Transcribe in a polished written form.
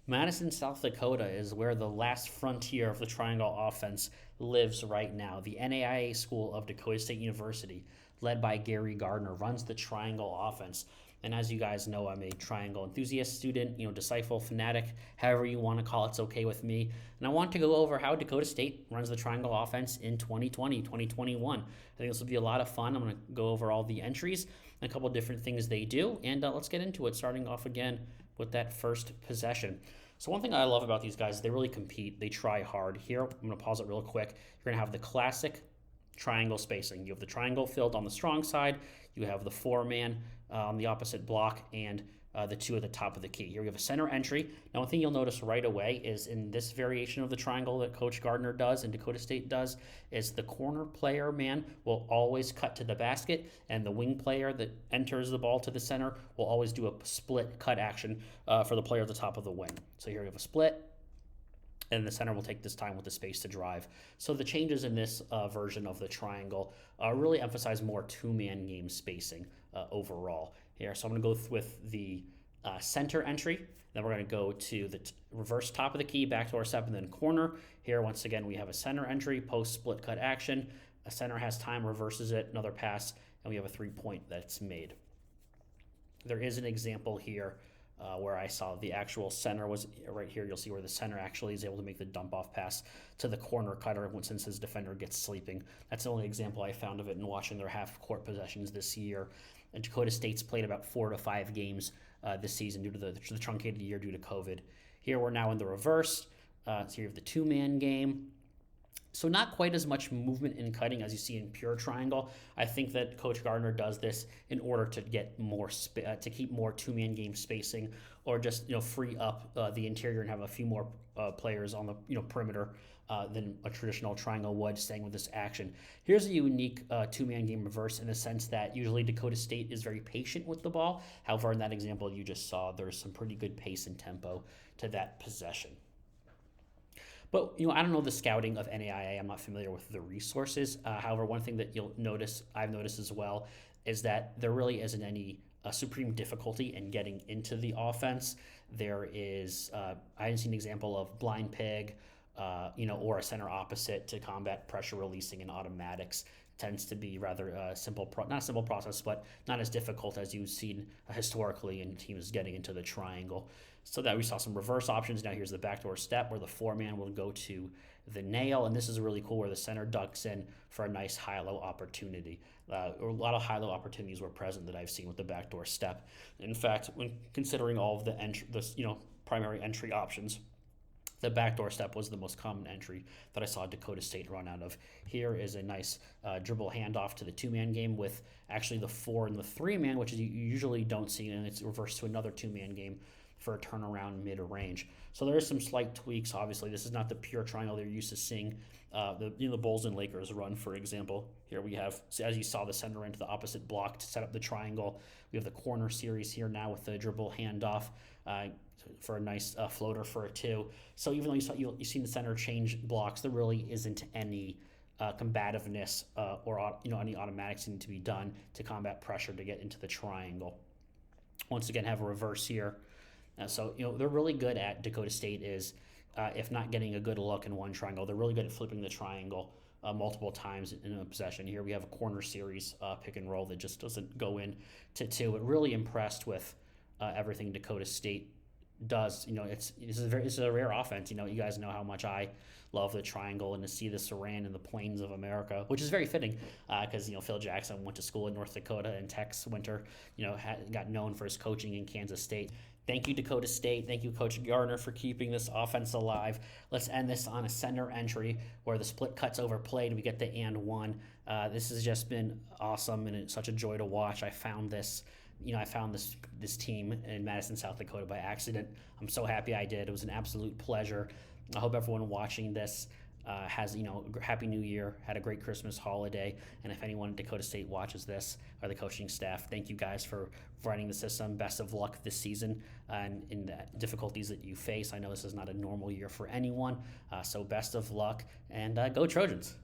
Madison, South Dakota is where the last frontier of the Triangle offense lives right now. The NAIA School of Dakota State University, led by Gary Garner, runs the Triangle offense. And as you guys know, I'm a Triangle enthusiast student, disciple, fanatic, however you want to call it, it's okay with me. And I want to go over how Dakota State runs the Triangle offense in 2020, 2021. I think this will be a lot of fun. I'm going to go over all the entries and a couple of different things they do. And let's get into it, starting off again with that first possession. So one thing I love about these guys, they really compete. They try hard. Here, I'm going to pause it real quick. You're going to have the classic triangle spacing. You have the triangle filled on the strong side. You have the four-man on the opposite block, and the two at the top of the key. Here we have a center entry. Now, one thing you'll notice right away is in this variation of the triangle that Coach Gardner does and Dakota State does is the corner player man will always cut to the basket, and the wing player that enters the ball to the center will always do a split cut action for the player at the top of the wing. So here we have a split, and the center will take this time with the space to drive. So the changes in this version of the triangle really emphasize more two-man game spacing overall here. So I'm going to go with the center entry. Then we're going to go to the reverse top of the key, backdoor step, and then corner. Here, once again, we have a center entry, post split cut action. A center has time, reverses it, another pass, and we have a three-point that's made. There is an example here where I saw the actual center was right here. You'll see where the center actually is able to make the dump off pass to the corner cutter since his defender gets sleeping. That's the only example I found of it in watching their half court possessions this year. And Dakota State's played about 4 to 5 games this season due to the truncated year due to COVID. Here we're now in the reverse. So you have the two-man game. So not quite as much movement in cutting as you see in pure triangle. I think that Coach Gardner does this in order to get more to keep more two-man game spacing, or just free up the interior and have a few more players on the perimeter than a traditional triangle would, staying with this action. Here's a unique two-man game reverse in the sense that usually Dakota State is very patient with the ball. However, in that example you just saw, there's some pretty good pace and tempo to that possession. But, I don't know the scouting of NAIA. I'm not familiar with the resources. However, one thing that I've noticed as well, is that there really isn't any supreme difficulty in getting into the offense. There is, I haven't seen an example of blind pig, or a center opposite to combat pressure releasing and automatics. Tends to be rather not a simple process, but not as difficult as you've seen historically in teams getting into the triangle. So that we saw some reverse options. Now here's the backdoor step where the four-man will go to the nail, and this is really cool where the center ducks in for a nice high-low opportunity. A lot of high-low opportunities were present that I've seen with the backdoor step. In fact, when considering all of the primary entry options, the backdoor step was the most common entry that I saw Dakota State run out of. Here is a nice dribble handoff to the two-man game with actually the four and the three-man, which you usually don't see, and it's reversed to another two-man game for a turnaround mid-range. So there is some slight tweaks. Obviously, this is not the pure triangle they're used to seeing the Bulls and Lakers run, for example. Here we have, as you saw, the center into the opposite block to set up the triangle. We have the corner series here now with the dribble handoff for a nice floater for a two. So even though you've seen the center change blocks, there really isn't any combativeness or any automatics need to be done to combat pressure to get into the triangle. Once again, have a reverse here. So they're really good at Dakota State is, if not getting a good look in one triangle, they're really good at flipping the triangle multiple times in a possession. Here we have a corner series pick and roll that just doesn't go in to two. But really impressed with everything Dakota State does. It's a rare offense. You guys know how much I love the triangle, and to see this ran in the plains of America, which is very fitting because Phil Jackson went to school in North Dakota, and Tex Winter got known for his coaching in Kansas State. Thank you, Dakota State. Thank you, Coach Garner, for keeping this offense alive. Let's end this on a center entry where the split cuts overplayed. We get the and one. This has just been awesome, and it's such a joy to watch. I found this team in Madison, South Dakota by accident. I'm so happy I did. It was an absolute pleasure. I hope everyone watching this has a happy new year, had a great Christmas holiday, and if anyone at Dakota State watches this or the coaching staff, thank you guys for running the system. Best of luck this season and in the difficulties that you face. I know this is not a normal year for anyone, so best of luck, and go Trojans.